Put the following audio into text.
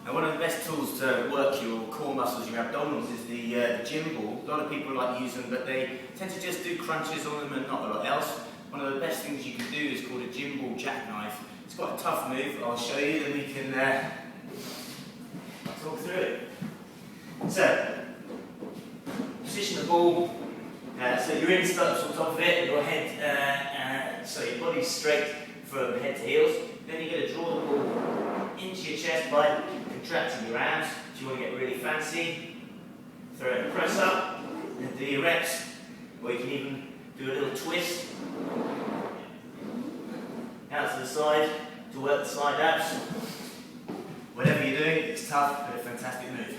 Now, one of the best tools to work your core muscles, your abdominals, is the gym ball. A lot of people like use them, but they tend to just do crunches on them and not a lot else. One of the best things you can do is called a gym ball jackknife. It's quite a tough move. I'll show you, then we can talk through it. So, position the ball. So your insteps on top of it, your head, so your body's straight from head to heels. Then you're going to draw the ball into your chest by contracting your arms. If you want to get really fancy, throw it a press up and do your reps, or you can even do a little twist out to the side to work the side abs. Whatever you're doing, it's tough, but a fantastic move.